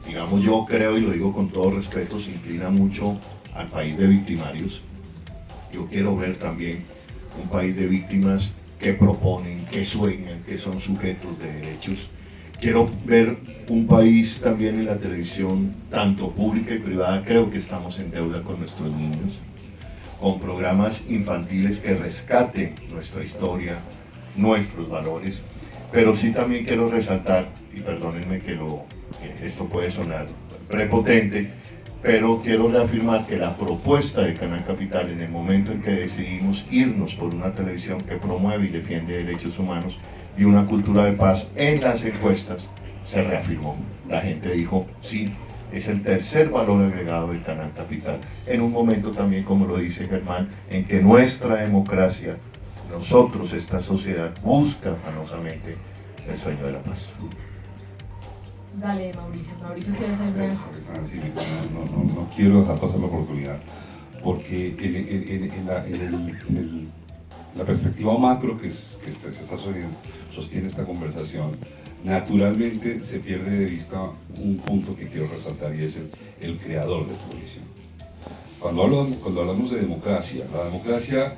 Digamos, yo creo, y lo digo con todo respeto, se inclina mucho al país de victimarios. Yo quiero ver también un país de víctimas que proponen, que sueñan, que son sujetos de derechos. Quiero ver un país también en la televisión, tanto pública y privada. Creo que estamos en deuda con nuestros niños, con programas infantiles que rescaten nuestra historia, nuestros valores. Pero sí también quiero resaltar, y perdónenme que esto puede sonar prepotente, pero quiero reafirmar que la propuesta de Canal Capital, en el momento en que decidimos irnos por una televisión que promueve y defiende derechos humanos y una cultura de paz, en las encuestas se reafirmó. La gente dijo, sí, es el tercer valor agregado del Canal Capital, en un momento también, como lo dice Germán, en que nuestra democracia, nosotros, esta sociedad, busca afanosamente el sueño de la paz. Dale, Mauricio. Mauricio quiere hacer una... No quiero dejar pasar la oportunidad, porque en la perspectiva macro que se está sostiene esta conversación, naturalmente se pierde de vista un punto que quiero resaltar, y es el creador de televisión. Cuando hablamos de democracia, la democracia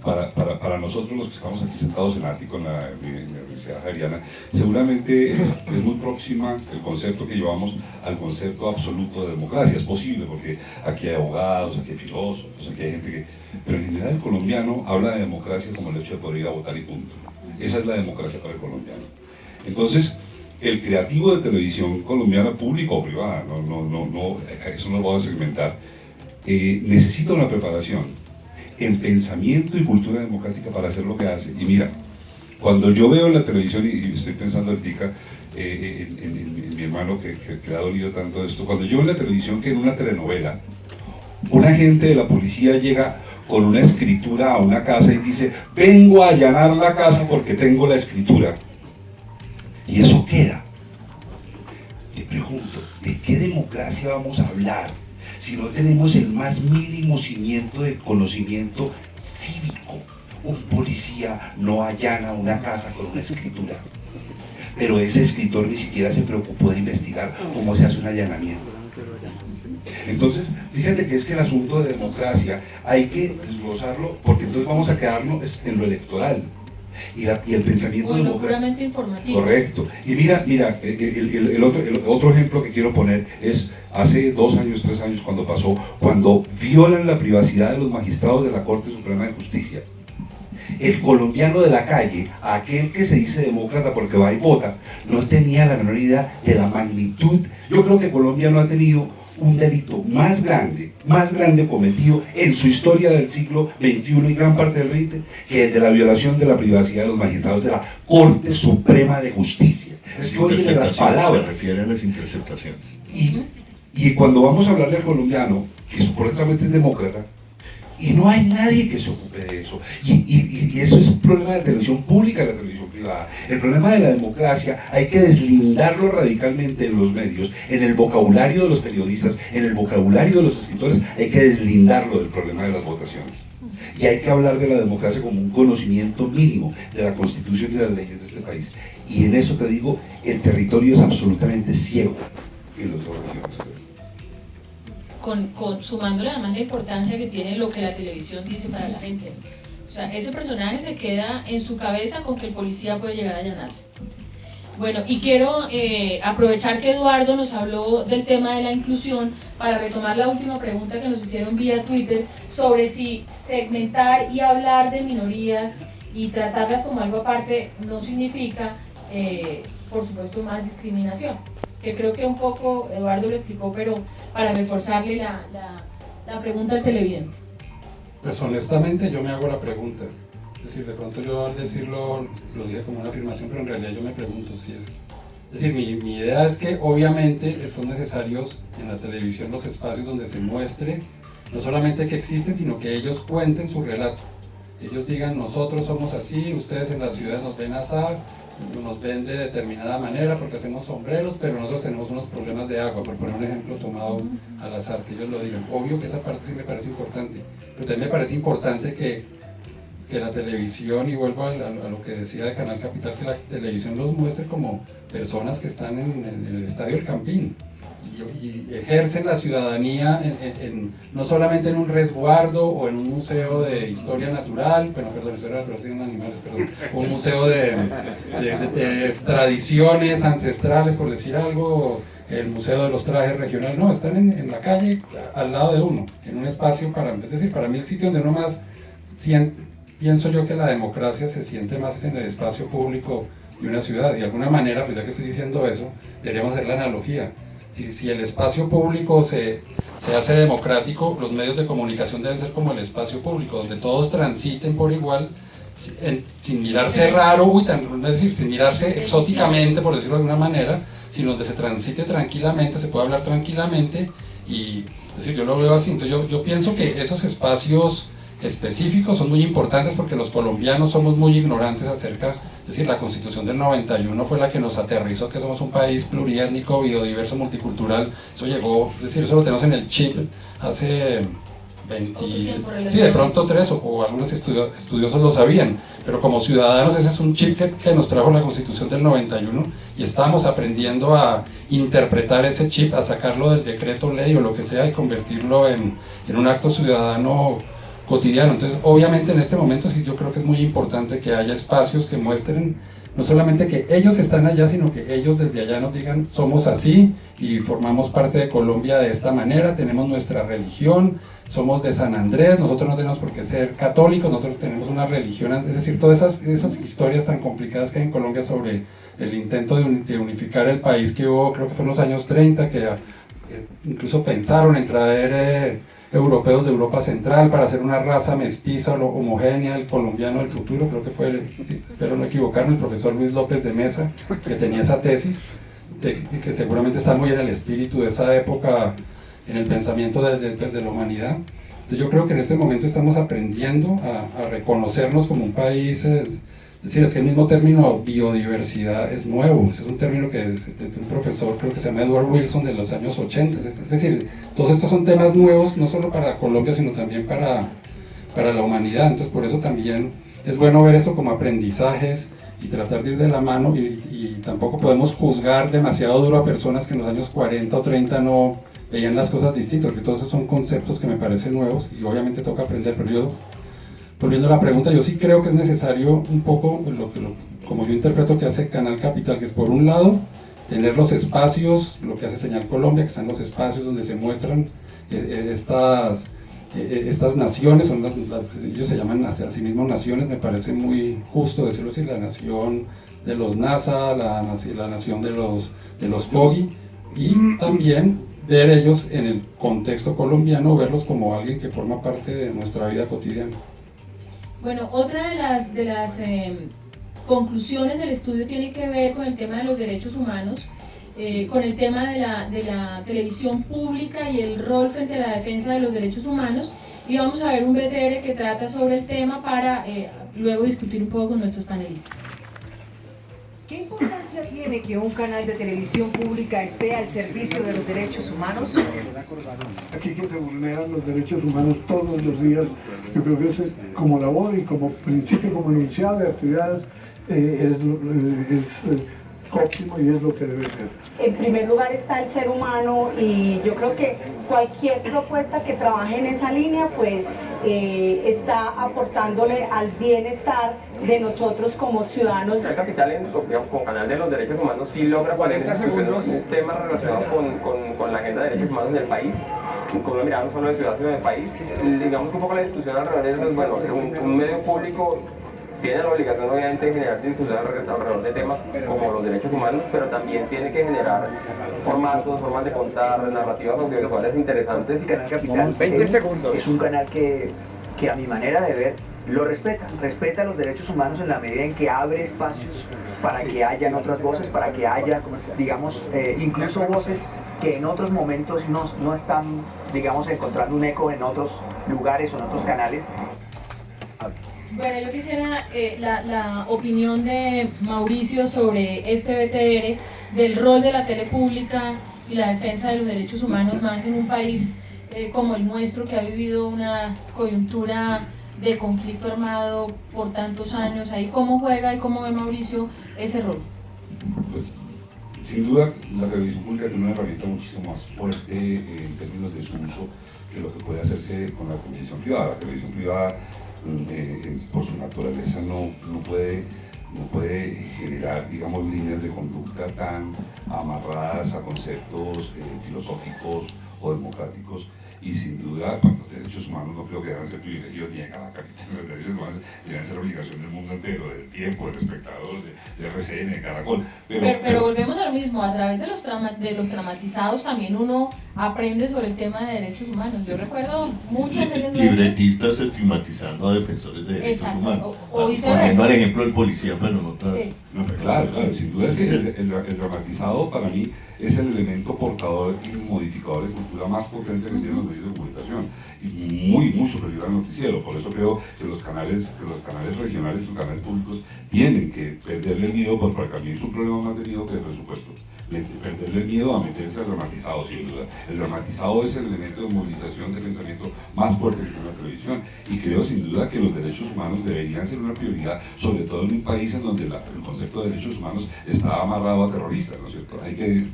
para nosotros los que estamos aquí sentados en Ático, en la Universidad Javeriana, seguramente es muy próxima el concepto que llevamos al concepto absoluto de democracia. Es posible porque aquí hay abogados, aquí hay filósofos, aquí hay gente que... Pero en general el colombiano habla de democracia como el hecho de poder ir a votar y punto. Esa es la democracia para el colombiano. Entonces, el creativo de televisión colombiana, pública o privada, eso no lo voy a segmentar, necesita una preparación en pensamiento y cultura democrática para hacer lo que hace. Y mira, cuando yo veo en la televisión, y estoy pensando ahorita en mi hermano que le ha dolido tanto esto, cuando yo veo en la televisión que en una telenovela un agente de la policía llega con una escritura a una casa y dice, vengo a allanar la casa porque tengo la escritura, y eso queda. Te pregunto, ¿de qué democracia vamos a hablar si no tenemos el más mínimo cimiento de conocimiento cívico? Un policía no allana una casa con una escritura, pero ese escritor ni siquiera se preocupó de investigar cómo se hace un allanamiento. Entonces, fíjate que es que el asunto de democracia hay que desglosarlo, porque entonces vamos a quedarnos en lo electoral. Y el pensamiento puramente informativo. Correcto. Y mira, el otro ejemplo que quiero poner es hace 2 años, 3 años, cuando violan la privacidad de los magistrados de la Corte Suprema de Justicia. El colombiano de la calle, aquel que se dice demócrata porque va y vota, no tenía la menor idea de la magnitud. Yo creo que Colombia no ha tenido un delito más grande cometido en su historia del siglo XXI y gran parte del XX, que el de la violación de la privacidad de los magistrados de la Corte Suprema de Justicia. Es que oyen las palabras. Se refiere a las interceptaciones. Y cuando vamos a hablarle al colombiano, que supuestamente es demócrata, y no hay nadie que se ocupe de eso. Y eso es un problema de la televisión pública y de la televisión privada. El problema de la democracia hay que deslindarlo radicalmente en los medios, en el vocabulario de los periodistas, en el vocabulario de los escritores, hay que deslindarlo del problema de las votaciones. Y hay que hablar de la democracia como un conocimiento mínimo de la Constitución y las leyes de este país. Y en eso te digo, el territorio es absolutamente ciego en las dos regiones. Sumándole además la importancia que tiene lo que la televisión dice para la gente. O sea, ese personaje se queda en su cabeza con que el policía puede llegar a allanar. Bueno, y quiero aprovechar que Eduardo nos habló del tema de la inclusión para retomar la última pregunta que nos hicieron vía Twitter sobre si segmentar y hablar de minorías y tratarlas como algo aparte no significa, por supuesto, más discriminación. Que creo que un poco Eduardo lo explicó, pero para reforzarle la pregunta al televidente. Pues honestamente yo me hago la pregunta. Es decir, de pronto yo al decirlo lo dije como una afirmación, pero en realidad yo me pregunto si es... Es decir, mi idea es que obviamente son necesarios en la televisión los espacios donde se muestre no solamente que existen, sino que ellos cuenten su relato. Ellos digan, nosotros somos así, ustedes en la ciudad nos ven así, nos ven de determinada manera porque hacemos sombreros, pero nosotros tenemos unos problemas de agua, por poner un ejemplo tomado al azar, que ellos lo digan. Obvio que esa parte sí me parece importante, pero también me parece importante que la televisión, y vuelvo a lo que decía de Canal Capital, que la televisión los muestre como personas que están en el Estadio El Campín y ejercen la ciudadanía no solamente en un resguardo o en un museo de historia natural, bueno, perdón, historia natural tienen animales, perdón, un museo de tradiciones ancestrales, por decir algo, el museo de los trajes regionales, no, están en la calle al lado de uno, en un espacio es decir, para mí el sitio donde uno más pienso yo que la democracia se siente más es en el espacio público de una ciudad, y de alguna manera, pues ya que estoy diciendo eso, deberíamos hacer la analogía. Si el espacio público se hace democrático, los medios de comunicación deben ser como el espacio público, donde todos transiten por igual, sin mirarse raro, es decir, sin mirarse exóticamente, por decirlo de alguna manera, sino donde se transite tranquilamente, se puede hablar tranquilamente, y es decir, yo lo veo así. Entonces yo pienso que esos espacios específicos son muy importantes porque los colombianos somos muy ignorantes acerca, es decir, la Constitución del 91 fue la que nos aterrizó que somos un país pluriétnico, biodiverso, multicultural. Eso llegó, es decir, eso lo tenemos en el chip hace 20, sí, de pronto 3 o algunos estudiosos lo sabían, pero como ciudadanos ese es un chip que nos trajo la Constitución del 91 y estamos aprendiendo a interpretar ese chip, a sacarlo del decreto ley o lo que sea y convertirlo en un acto ciudadano cotidiano. Entonces obviamente en este momento sí yo creo que es muy importante que haya espacios que muestren no solamente que ellos están allá, sino que ellos desde allá nos digan somos así y formamos parte de Colombia de esta manera, tenemos nuestra religión, somos de San Andrés, nosotros no tenemos por qué ser católicos, nosotros tenemos una religión, es decir, todas esas historias tan complicadas que hay en Colombia sobre el intento de unificar el país que hubo, creo que fue en los años 30, que incluso pensaron en traer europeos de Europa Central para hacer una raza mestiza o homogénea, el colombiano del futuro, creo que fue, espero no equivocarme, el profesor Luis López de Mesa, que tenía esa tesis, que seguramente está muy en el espíritu de esa época, en el pensamiento de la humanidad. Entonces yo creo que en este momento estamos aprendiendo a reconocernos como un país, es decir, es que el mismo término biodiversidad es nuevo, es un término que es de un profesor, creo que se llama Edward Wilson, de los años 80, es decir, todos estos son temas nuevos, no solo para Colombia, sino también para la humanidad. Entonces por eso también es bueno ver esto como aprendizajes y tratar de ir de la mano, y tampoco podemos juzgar demasiado duro a personas que en los años 40 o 30 no veían las cosas distintas, porque todos esos son conceptos que me parecen nuevos y obviamente toca aprender, pero yo, volviendo a la pregunta, yo sí creo que es necesario un poco, como yo interpreto que hace Canal Capital, que es por un lado, tener los espacios, lo que hace Señal Colombia, que están los espacios donde se muestran estas naciones, ellos se llaman a sí mismos naciones, me parece muy justo decirlo así, la nación de los Nasa, la nación de los Kogi, y también ver ellos en el contexto colombiano, verlos como alguien que forma parte de nuestra vida cotidiana. Bueno, otra de las conclusiones del estudio tiene que ver con el tema de los derechos humanos, con el tema de la televisión pública y el rol frente a la defensa de los derechos humanos, y vamos a ver un BTR que trata sobre el tema para luego discutir un poco con nuestros panelistas. ¿Qué importancia tiene que un canal de televisión pública esté al servicio de los derechos humanos? Aquí que se vulneran los derechos humanos todos los días Yo creo que ese, como labor y como principio, como enunciado de actividades, es óptimo y es lo que debe ser. En primer lugar está el ser humano y yo creo que cualquier propuesta que trabaje en esa línea pues está aportándole al bienestar de nosotros como ciudadanos. La capital, como canal de los derechos humanos, sí logra poner en discusión temas relacionados con la agenda de derechos humanos en el país, con una mirada no solo de ciudad sino del país. Digamos que un poco la discusión alrededor de eso es, bueno, un medio público tiene la obligación obviamente de generar discusión alrededor de temas como los derechos humanos, pero también tiene que generar formatos, formas de contar, narrativas audiovisuales interesantes. Canal Capital 20 segundos. Es un canal que a mi manera de ver lo respeta los derechos humanos en la medida en que abre espacios para que hayan otras voces, para que haya, digamos, incluso voces que en otros momentos no están, digamos, encontrando un eco en otros lugares o en otros canales. Bueno, yo quisiera la opinión de Mauricio sobre este BTR, del rol de la tele pública y la defensa de los derechos humanos, más en un país como el nuestro, que ha vivido una coyuntura de conflicto armado por tantos años. Ahí, ¿cómo juega y cómo ve Mauricio ese rol? Pues, sin duda, la televisión pública tiene una herramienta muchísimo más fuerte en términos de su uso que lo que puede hacerse con la televisión privada. La televisión privada, por su naturaleza, no puede generar, digamos, líneas de conducta tan amarradas a conceptos filosóficos o democráticos, y sin duda, cuando los derechos humanos no creo que deban ser privilegios ni de cada capital. Los derechos humanos deben ser obligación del mundo entero, del tiempo, del espectador, de RCN, de Caracol. Pero volvemos a lo mismo, a través de los traumatizados también uno aprende sobre el tema de derechos humanos. Yo recuerdo muchas series libretistas estigmatizando a defensores de derechos humanos. O viceversa. Poniendo el ejemplo del policía, pero no otra. Sí. No, claro, sin duda es que el dramatizado para mí es el elemento portador y modificador de cultura más potente que tienen los medios de comunicación, y muy superior al noticiero. Por eso creo que los canales regionales, los canales públicos, tienen que perderle el miedo, porque también es un problema más de miedo que el presupuesto. Perderle el miedo a meterse al dramatizado, sin duda. El dramatizado es el elemento de movilización de pensamiento más fuerte que tiene la televisión, y creo sin duda que los derechos humanos deberían ser una prioridad, sobre todo en un país en donde el concepto de derechos humanos está amarrado a terroristas, ¿no es cierto? Hay que,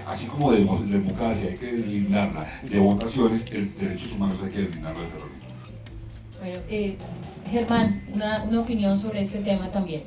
así como de democracia hay que deslindarla de votaciones, derechos humanos hay que deslindarlo de terrorismo. Bueno, Germán, una opinión sobre este tema también.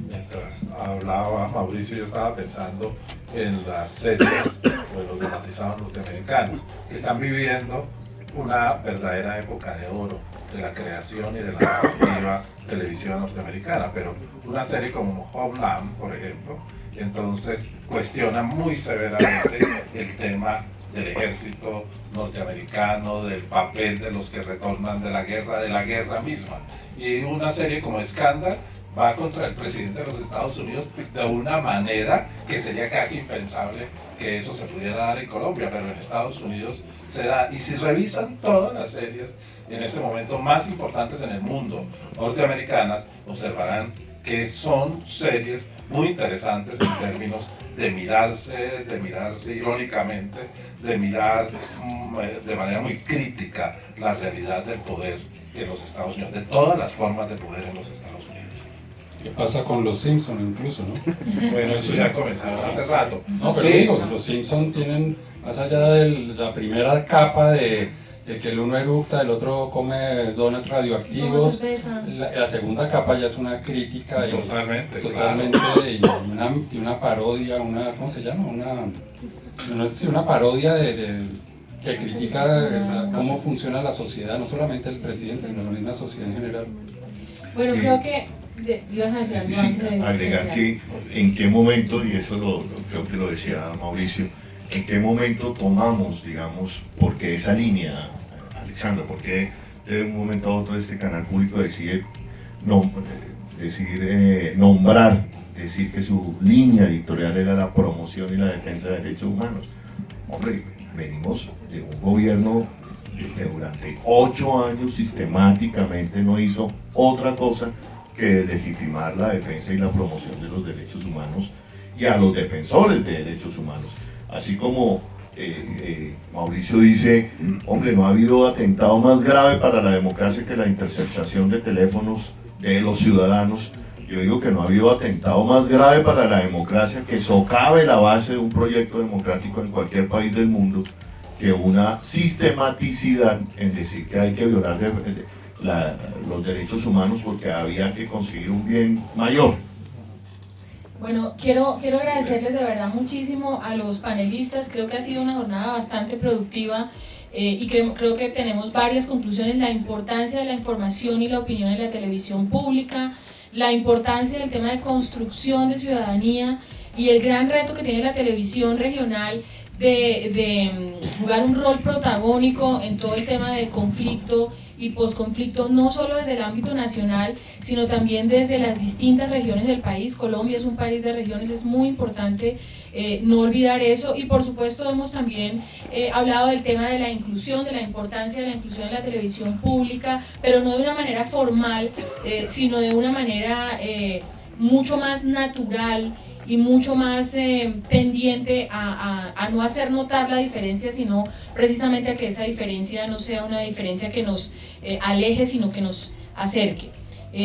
Mientras hablaba Mauricio, yo estaba pensando en las series o en los dramatizados norteamericanos, que están viviendo una verdadera época de oro de la creación y de la narrativa televisiva norteamericana, pero una serie como Homeland, por ejemplo, entonces cuestiona muy severamente el tema del ejército norteamericano, del papel de los que retornan de la guerra misma. Y una serie como Scandal va contra el presidente de los Estados Unidos de una manera que sería casi impensable que eso se pudiera dar en Colombia, pero en Estados Unidos se da. Y si revisan todas las series en este momento más importantes en el mundo norteamericanas, observarán que son series muy interesantes en términos de mirarse irónicamente, de mirar de manera muy crítica la realidad del poder en los Estados Unidos, de todas las formas de poder en los Estados Unidos. ¿Qué pasa con los Simpsons incluso, no? Bueno, eso ya comenzaron hace rato. No, pero sí, digo, los Simpsons tienen, más allá de la primera capa de que el uno eructa, el otro come donuts radioactivos, la segunda capa ya es una crítica totalmente, claro. y una parodia, ¿cómo se llama? Una parodia que critica cómo funciona la sociedad, no solamente el presidente, sino la misma sociedad en general. Bueno, creo que ibas a decir algo antes de agregar que en qué momento, y eso creo que lo decía Mauricio, en qué momento tomamos, digamos, porque esa línea, Alexandra, porque de un momento a otro este canal público decide nombrar, decir que su línea editorial era la promoción y la defensa de derechos humanos. Hombre, venimos de un gobierno que durante 8 años sistemáticamente no hizo otra cosa que legitimar la defensa y la promoción de los derechos humanos y a los defensores de derechos humanos, así como Mauricio dice, hombre, no ha habido atentado más grave para la democracia que la interceptación de teléfonos de los ciudadanos. Yo digo que no ha habido atentado más grave para la democracia que socave la base de un proyecto democrático en cualquier país del mundo que una sistematicidad en decir que hay que violar los derechos humanos porque había que conseguir un bien mayor. Bueno, quiero agradecerles de verdad muchísimo a los panelistas. Creo que ha sido una jornada bastante productiva y creo que tenemos varias conclusiones. La importancia de la información y la opinión en la televisión pública, la importancia del tema de construcción de ciudadanía y el gran reto que tiene la televisión regional de jugar un rol protagónico en todo el tema de conflicto y posconflicto, no solo desde el ámbito nacional, sino también desde las distintas regiones del país. Colombia es un país de regiones, es muy importante no olvidar eso, y por supuesto hemos también hablado del tema de la inclusión, de la importancia de la inclusión en la televisión pública, pero no de una manera formal, sino de una manera mucho más natural y mucho más tendiente a no hacer notar la diferencia, sino precisamente a que esa diferencia no sea una diferencia que nos aleje, sino que nos acerque.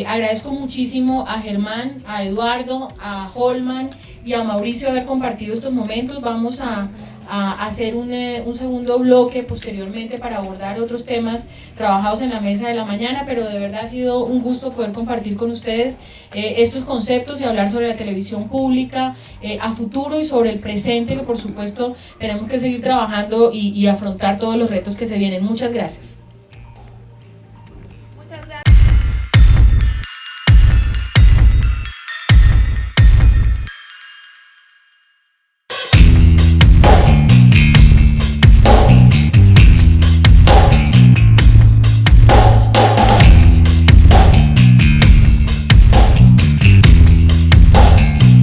Agradezco muchísimo a Germán, a Eduardo, a Holman y a Mauricio haber compartido estos momentos. Vamos a hacer un segundo bloque posteriormente para abordar otros temas trabajados en la mesa de la mañana, pero de verdad ha sido un gusto poder compartir con ustedes estos conceptos y hablar sobre la televisión pública a futuro y sobre el presente, que por supuesto tenemos que seguir trabajando y afrontar todos los retos que se vienen. Muchas gracias.